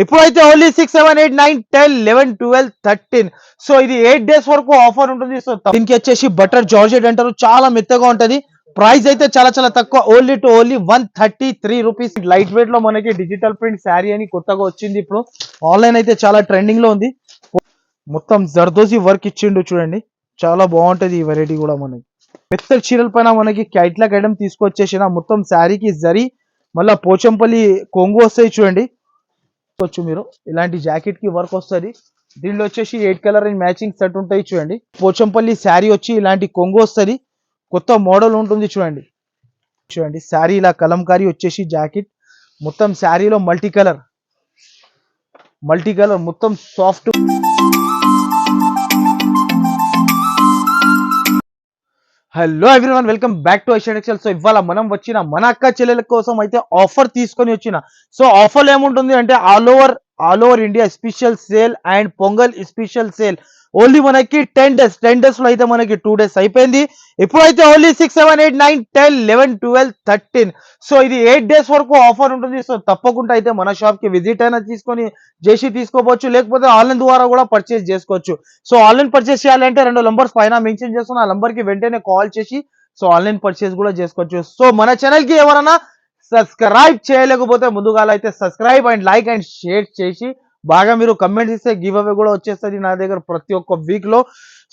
ఇప్పుడైతే only 6, 7, 8, 9, 10, 11, 12, 13. So ఇది 8 days వరకు ఆఫర్ ఉంటుంది. సో దీనికి వచ్చేసి బటర్ జార్జెట్ అంటారు, చాలా మెత్తగా ఉంటది. ప్రైస్ అయితే చాలా చాలా తక్కువ, ఓన్లీ 133 రూపీస్. లైట్ వెయిట్ లో మనకి డిజిటల్ ప్రింట్ శారీ అని కొత్తగా వచ్చింది. ఇప్పుడు ఆన్లైన్ అయితే చాలా ట్రెండింగ్ లో ఉంది. మొత్తం జర్దోజీ వర్క్ ఇచ్చిండు చూడండి, చాలా బాగుంటది ఈ వెరైటీ కూడా. మనకి మెత్తటి చీరల పైన మనకి క్యాట్లాగ్ ఐటమ్ తీసుకొచ్చేసిన మొత్తం శారీకి జరీ, మళ్ళీ పోచంపల్లి కొంగు వస్తాయి చూడండి. మీరు ఇలాంటి జాకెట్ కి వర్క్ వస్తుంది. దీనిలో వచ్చేసి 8 కలర్ మ్యాచింగ్ సెట్ ఉంటాయి చూడండి. పోచంపల్లి శారీ వచ్చి ఇలాంటి కొంగు వస్తుంది, కొత్త మోడల్ ఉంటుంది చూడండి. చూడండి శారీ ఇలా కలంకారీ వచ్చేసి జాకెట్, మొత్తం శారీలో మల్టీ కలర్ మొత్తం soft. Hello everyone, welcome back to Asian textiles. So ఇవాళ మనం వచ్చిన మన అక్క చెల్లెల కోసం అయితే ఆఫర్ తీసుకొని వచ్చిన. సో ఆఫర్ ఏముంటుంది అంటే all over India special sale and pongal special sale. Only మనకి 10 డేస్ లో అయితే మనకి 2 డేస్ అయిపోయింది. ఇప్పుడైతే ఓన్లీ 6, 7, 8, 9, 10, 11, 12, 13. సో ఇది 8 డేస్ వరకు ఆఫర్ ఉంటుంది. సో తప్పకుండా అయితే మన షాప్ కి విజిట్ అయినా తీసుకొని చేసి తీసుకోవచ్చు, లేకపోతే ఆన్లైన్ ద్వారా కూడా పర్చేస్ చేసుకోవచ్చు. సో ఆన్లైన్ పర్చేస్ చేయాలంటే 2 నంబర్స్ పైన మెన్షన్ చేస్తున్న ఆ నంబర్ కి వెంటనే కాల్ చేసి సో ఆన్లైన్ పర్చేస్ కూడా చేసుకోవచ్చు. సో మన ఛానల్ కి ఎవరైనా సబ్స్క్రైబ్ చేయలేకపోతే ముందుగా అయితే subscribe and like and share చేసి బాగా మీరు కమెంట్స్ ఇస్తే గివ్ అవే కూడా వచ్చేస్తుంది నా దగ్గర ప్రతి ఒక్క వీక్ లో.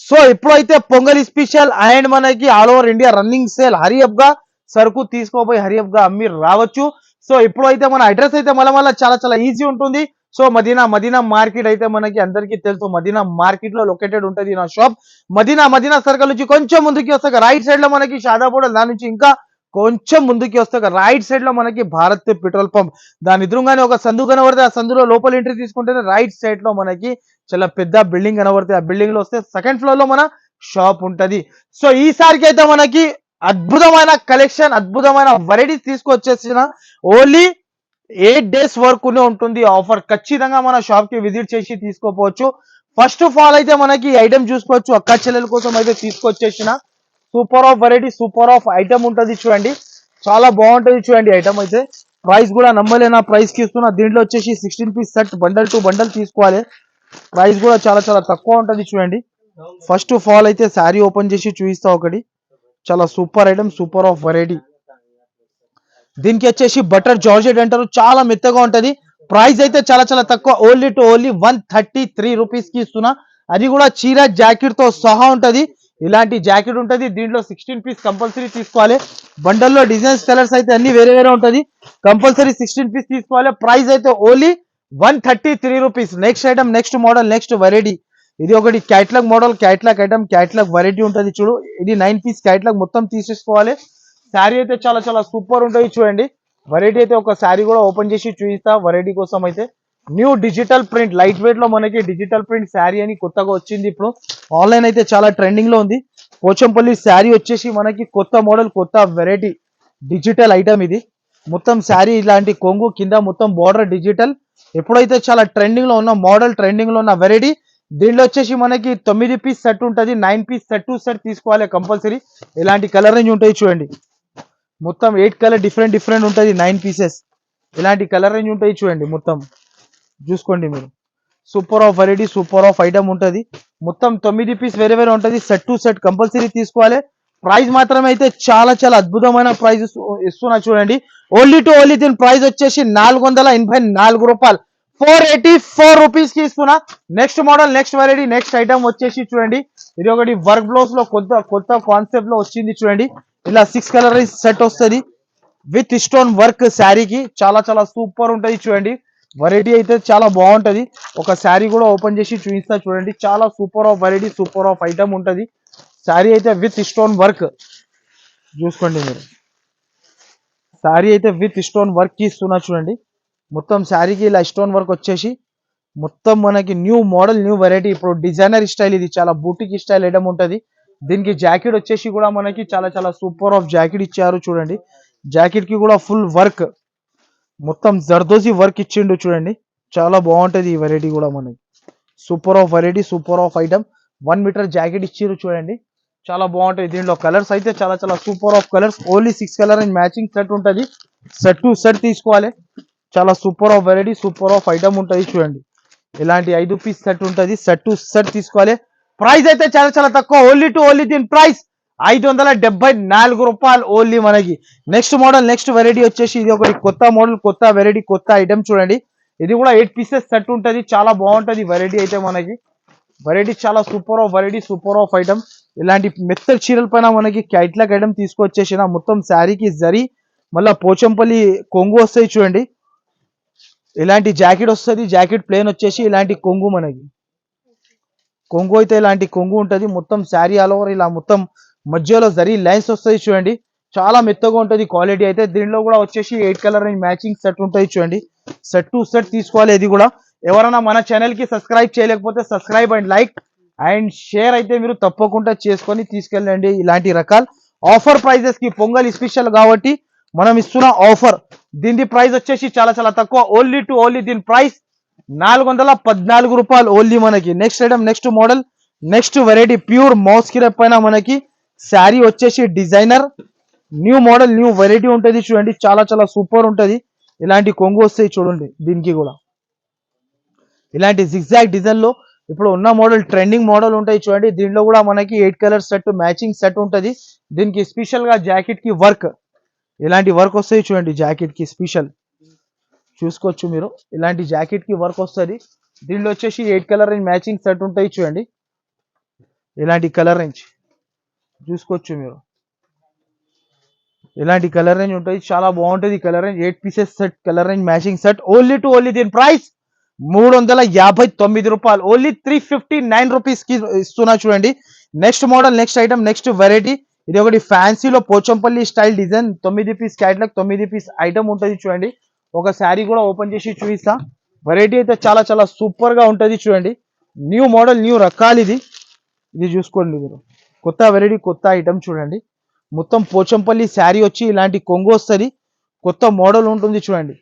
సో ఇప్పుడైతే పొంగల్ స్పెషల్ అండ్ మనకి all over India running sale. Hurry up గా సరుకు తీసుకోపోయి హరియప్ గా అమ్మి రావచ్చు. సో ఇప్పుడైతే మన అడ్రస్ అయితే మళ్ళీ చాలా చాలా ఈజీ ఉంటుంది. సో మదీనా మార్కెట్ అయితే మనకి అందరికీ తెలుసు, మదీనా మార్కెట్ లో లొకేటెడ్ ఉంటుంది నా షాప్. మదీనా సర్కిల్ నుంచి కొంచెం ముందుకి వస్తాక రైట్ సైడ్ లో మనకి షాదాపూర్, దాని నుంచి ఇంకా కొంచెం ముందుకి వస్తాక రైట్ సైడ్ లో మనకి భారత్ పెట్రోల్ పంప్, దాని ఎదురుగానే ఒక సందు కనబడితే ఆ సందులో లోపల ఎంట్రీ తీసుకుంటేనే రైట్ సైడ్ లో మనకి చాలా పెద్ద బిల్డింగ్ కనబడితే ఆ బిల్డింగ్ లో వస్తే సెకండ్ ఫ్లోర్ లో మన షాప్ ఉంటది. సో ఈసారికి అయితే మనకి అద్భుతమైన కలెక్షన్, అద్భుతమైన వెరైటీస్ తీసుకొచ్చేసిన. ఓన్లీ 8 డేస్ వరకునే ఉంటుంది ఆఫర్. ఖచ్చితంగా మన షాప్ కి విజిట్ చేసి తీసుకోపోవచ్చు. ఫస్ట్ ఆఫ్ ఆల్ అయితే మనకి ఐటమ్ చూసుకోవచ్చు, అక్క చెల్లెల కోసం అయితే తీసుకొచ్చేసిన super of variety, super of item ఉంటుంది చూడండి, చాలా బాగుంటది చూడండి ఐటమ్ అయితే. ప్రైస్ కూడా నమ్మలేనా ప్రైస్ కి ఇస్తున్నా. దీంట్లో వచ్చేసి 16 piece set bundle to bundle తీసుకోవాలి. ప్రైస్ కూడా చాలా చాలా తక్కువ ఉంటుంది చూడండి. ఫస్ట్ ఆఫ్ ఆల్ అయితే శారీ ఓపెన్ చేసి చూపిస్తా ఒకటి, చాలా super item, super of variety. దీనికి వచ్చేసి బటర్ జార్జెట్ అంటారు, చాలా మెత్తగా ఉంటది. ప్రైస్ అయితే చాలా చాలా తక్కువ, ఓన్లీ 133 రూపీస్ కి ఇస్తున్నా. అది కూడా చీర జాకెట్ తో సహా ఉంటది. ఇలాంటి జాకెట్ ఉంటది. దీంట్లో 16 పీస్ కంపల్సరీ తీసుకోవాలి. బండల్లో డిజైన్స్ కలర్స్ అయితే అన్ని వేరే వేరే ఉంటది. కంపల్సరీ 16 పీస్ తీసుకోవాలి. ప్రైస్ అయితే only 133 rupees. Next item, next model, next variety. ఇది ఒకటి catalogue model, catalogue item, catalogue variety ఉంటది చూడు. ఇది 9 పీస్ క్యాట్లాగ్ మొత్తం తీసేసుకోవాలి. శారీ అయితే చాలా చాలా సూపర్ ఉంటుంది చూడండి. వెరైటీ అయితే ఒక శారీ కూడా ఓపెన్ చేసి చూపిస్తా వెరైటీ కోసం అయితే. New digital print light weight లో మనకి డిజిటల్ ప్రింట్ శారీ అని కొత్తగా వచ్చింది. ఇప్పుడు ఆన్లైన్ అయితే చాలా ట్రెండింగ్ లో ఉంది. పోచంపల్లి శారీ వచ్చేసి మనకి కొత్త మోడల్, కొత్త వెరైటీ డిజిటల్ ఐటమ్. ఇది మొత్తం శారీ ఇలాంటి కొంగు కింద మొత్తం బార్డర్ డిజిటల్. ఎప్పుడైతే చాలా ట్రెండింగ్ లో ఉన్న మోడల్, ట్రెండింగ్ లో ఉన్న వెరైటీ. దీనిలో వచ్చేసి మనకి 9 పీస్ సెట్ ఉంటుంది, 9 పీస్ సెట్ టు సెట్ తీసుకోవాలి కంపల్సరీ. ఇలాంటి కలర్ రేంజ్ ఉంటాయి చూడండి, మొత్తం 8 కలర్ డిఫరెంట్ ఉంటుంది. 9 పీసెస్ ఇలాంటి కలర్ రేంజ్ ఉంటాయి చూడండి, మొత్తం చూసుకోండి మీరు. Super of variety, super of item ఉంటుంది. మొత్తం 9 పీస్ వేరే వేరే ఉంటుంది. సెట్ టు సెట్ కంపల్సరీ తీసుకోవాలి. ప్రైస్ మాత్రమే అయితే చాలా చాలా అద్భుతమైన ప్రైస్ ఇస్తున్నా చూడండి. ఓన్లీ దీని ప్రైస్ వచ్చేసి 484 రూపాయలు, 484 రూపీస్ కి ఇస్తున్నా. Next model, next variety, next item వచ్చేసి చూడండి. ఇది ఒకటి వర్క్ బ్లౌజ్ లో కొత్త కాన్సెప్ట్ లో వచ్చింది చూడండి. ఇలా 6 కలర్ సెట్ వస్తుంది విత్ స్టోన్ వర్క్ శారీకి, చాలా చాలా సూపర్ ఉంటుంది చూడండి. వెరైటీ అయితే చాలా బాగుంటది. ఒక శారీ కూడా ఓపెన్ చేసి చూపిస్తా చూడండి, చాలా super of variety, super of item ఉంటది. శారీ అయితే విత్ స్టోన్ వర్క్ చూసుకోండి మీరు. శారీ అయితే విత్ స్టోన్ వర్క్ ఇస్తున్నా చూడండి. మొత్తం శారీకి ఇలా స్టోన్ వర్క్ వచ్చేసి మొత్తం మనకి న్యూ మోడల్, న్యూ వెరైటీ. ఇప్పుడు డిజైనర్ స్టైల్, ఇది చాలా బూటిక్ స్టైల్ ఐటమ్ ఉంటది. దీనికి జాకెట్ వచ్చేసి కూడా మనకి చాలా చాలా సూపర్ ఆఫ్ జాకెట్ ఇచ్చారు చూడండి. జాకెట్ కి కూడా ఫుల్ వర్క్, మొత్తం జర్దోజీ వర్క్ ఇచ్చిండు చూడండి, చాలా బాగుంటది ఈ వెరైటీ కూడా మనకి. Super of variety, super of item. 1 metre jacket ఇచ్చిర్రు చూడండి, చాలా బాగుంటది. దీంట్లో కలర్స్ అయితే చాలా చాలా super of colours. Only 6 colour and matching set ఉంటుంది. సెట్ టు సెట్ తీసుకోవాలి. చాలా super of variety, super of item ఉంటుంది చూడండి. ఇలాంటి 5 పీస్ సెట్ ఉంటుంది. సెట్ టు సెట్ తీసుకోవాలి. ప్రైస్ అయితే చాలా చాలా తక్కువ. ఓన్లీ టు ఓన్లీ దీని ప్రైస్ 574 రూపాయలు ఓన్లీ మనకి. నెక్స్ట్ మోడల్, నెక్స్ట్ వెరైటీ వచ్చేసి ఇది ఒకటి కొత్త మోడల్, కొత్త వెరైటీ, కొత్త ఐటమ్ చూడండి. ఇది కూడా 8 పీసెస్ సెట్ ఉంటుంది. చాలా బాగుంటుంది వెరైటీ అయితే మనకి. వెరైటీ చాలా super of variety, super of item. ఇలాంటి మెత్తడి చీరల పైన మనకి క్యాట్లాగ్ ఐటమ్ తీసుకొచ్చేసిన మొత్తం శారీకి జరీ, మళ్ళీ పోచంపల్లి కొంగు వస్తాయి చూడండి. ఇలాంటి జాకెట్ వస్తుంది. జాకెట్ ప్లేన్ వచ్చేసి ఇలాంటి కొంగు మనకి. కొంగు అయితే ఇలాంటి కొంగు ఉంటుంది. మొత్తం శారీ ఆల్ ఓవర్ ఇలా మొత్తం మధ్యలో జరీ లైన్స్ వస్తాయి చూడండి. చాలా మెత్తగా ఉంటుంది క్వాలిటీ అయితే. దీనిలో కూడా వచ్చేసి 8 కలర్ మ్యాచింగ్ సెట్ ఉంటుంది చూడండి. సెట్ టు సెట్ తీసుకోవాలి. ఇది కూడా ఎవరైనా మన ఛానల్ కి సబ్స్క్రైబ్ చేయలేకపోతే subscribe and like and share అయితే మీరు తప్పకుండా చేసుకొని తీసుకెళ్ళండి. ఇలాంటి రకాల ఆఫర్ ప్రైజెస్ కి పొంగల్ స్పెషల్ కాబట్టి మనం ఇస్తున్న ఆఫర్. దీని ప్రైస్ వచ్చేసి చాలా చాలా తక్కువ. ఓన్లీ టు ఓన్లీ దీని ప్రైస్ 414 రూపాయలు ఓన్లీ మనకి. Next item, next model, next variety pure మౌస్కిర పైన మనకి శారీ వచ్చేసి designer new model, new variety ఉంటుంది చూడండి. చాలా చాలా సూపర్ ఉంటుంది. ఇలాంటి కొంగు వస్తాయి చూడండి. దీనికి కూడా ఇలాంటి జిగ్జాగ్ డిజైన్ లో ఇప్పుడు ఉన్న మోడల్ ట్రెండింగ్ మోడల్ ఉంటాయి చూడండి. దీంట్లో కూడా మనకి 8 కలర్ సెట్ మ్యాచింగ్ సెట్ ఉంటుంది. దీనికి స్పెషల్ గా జాకెట్ కి వర్క్, ఇలాంటి వర్క్ వస్తాయి చూడండి. జాకెట్ కి స్పెషల్ చూసుకోవచ్చు మీరు. ఇలాంటి జాకెట్ కి వర్క్ వస్తుంది. దీనిలో వచ్చేసి 8 కలర్ రేంజ్ మ్యాచింగ్ సెట్ ఉంటాయి చూడండి. ఇలాంటి కలర్ రేంజ్ చూసుకోవచ్చు మీరు. ఇలాంటి కలర్ రేంజ్ ఉంటుంది. చాలా బాగుంటుంది colour range. 8 pieces set colour range matching set only to only దీని ప్రైస్ 359 రూపాయలు. ఓన్లీ 359 రూపీస్ కి ఇస్తున్నా చూడండి. Next model, next item, next variety. ఇది ఒకటి ఫ్యాన్సీలో Pochampally style design 9 piece catalogue 9 piece item ఉంటుంది చూడండి. ఒక శారీ కూడా ఓపెన్ చేసి చూపిస్తా. వెరైటీ అయితే చాలా చాలా సూపర్ గా ఉంటుంది చూడండి. న్యూ మోడల్, న్యూ రకాలు. ఇది చూసుకోండి మీరు. కొత్త వెరైటీ, కొత్త ఐటమ్ చూడండి. మొత్తం పోచంపల్లి శారీ వచ్చి ఇలాంటి కొంగు వస్తుంది. కొత్త మోడల్ ఉంటుంది చూడండి.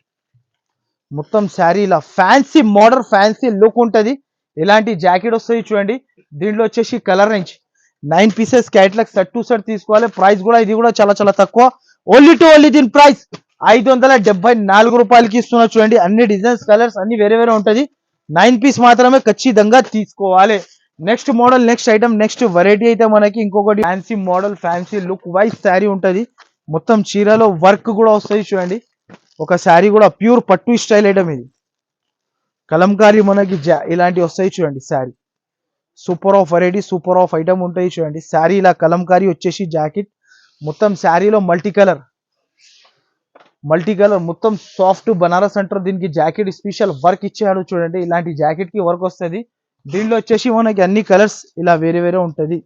మొత్తం శారీ ఇలా ఫ్యాన్సీ మోడల్, ఫ్యాన్సీ లుక్ ఉంటుంది. ఇలాంటి జాకెట్ వస్తుంది చూడండి. దీంట్లో వచ్చేసి colour range 9 pieces catalogue set to set తీసుకోవాలి. ప్రైస్ కూడా ఇది కూడా చాలా చాలా తక్కువ. ఓన్లీ టు ఓన్లీ దీని ప్రైస్ 574 రూపాయలకి ఇస్తున్నా చూడండి. అన్ని డిజైన్స్, కలర్స్ అన్ని వేరే వేరే ఉంటుంది. 9 పీస్ మాత్రమే ఖచ్చితంగా తీసుకోవాలి. Next model, next item, next variety అయితే మనకి ఇంకొకటి fancy model, fancy look wise sari ఉంటుంది. మొత్తం చీరలో వర్క్ కూడా వస్తుంది చూడండి. ఒక శారీ కూడా ప్యూర్ పట్టు స్టైల్ ఐటమ్. ఇది కలంకారీ మనకి ఇలాంటివి వస్తాయి చూడండి. Sari super of variety, super of item ఉంటాయి చూడండి. శారీ ఇలా కలంకారీ వచ్చేసి జాకెట్ మొత్తం శారీలో మల్టీ కలర్ మొత్తం సాఫ్ట్ బనారస్ అంటారు. దీనికి జాకెట్ స్పెషల్ వర్క్ ఇచ్చాడు చూడండి. ఇలాంటి జాకెట్ కి వర్క్ వస్తుంది. దీనిలో వచ్చేసి మనకి అన్ని కలర్స్ ఇలా వేరే వేరే ఉంటుంది.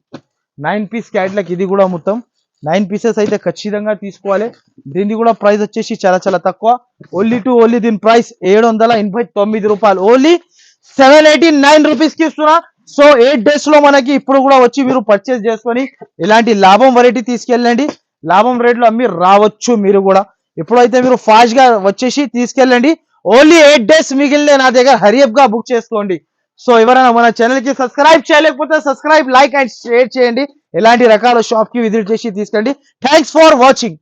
9 పీస్ క్యాట్లాగ్. ఇది కూడా మొత్తం 9 పీసెస్ అయితే ఖచ్చితంగా తీసుకోవాలి. దీనికి కూడా ప్రైస్ వచ్చేసి చాలా చాలా తక్కువ. ఓన్లీ టు ఓన్లీ దీని ప్రైస్ 789 రూపాయలు. ఓన్లీ 789 రూపీస్ కి ఇస్తున్నా. సో 8 డేస్ లో మనకి ఇప్పుడు కూడా వచ్చి మీరు పర్చేస్ చేసుకొని ఇలాంటి లాభం వెరైటీ తీసుకెళ్ళండి. లాభం రేట్ లో అమ్మి రావచ్చు మీరు కూడా. ఎప్పుడైతే మీరు ఫాస్ట్ గా వచ్చేసి తీసుకెళ్ళండి. ఓన్లీ 8 డేస్ మిగిలిన నా దగ్గర హరియప్ గా బుక్ చేసుకోండి. సో ఎవరైనా మన ఛానల్ కి సబ్స్క్రైబ్ చేయలేకపోతే సబ్స్క్రైబ్, లైక్ అండ్ షేర్ చేయండి. ఎలాంటి రకాల షాప్ కి విజిట్ చేసి తీసుకెళ్ళండి. Thanks for watching.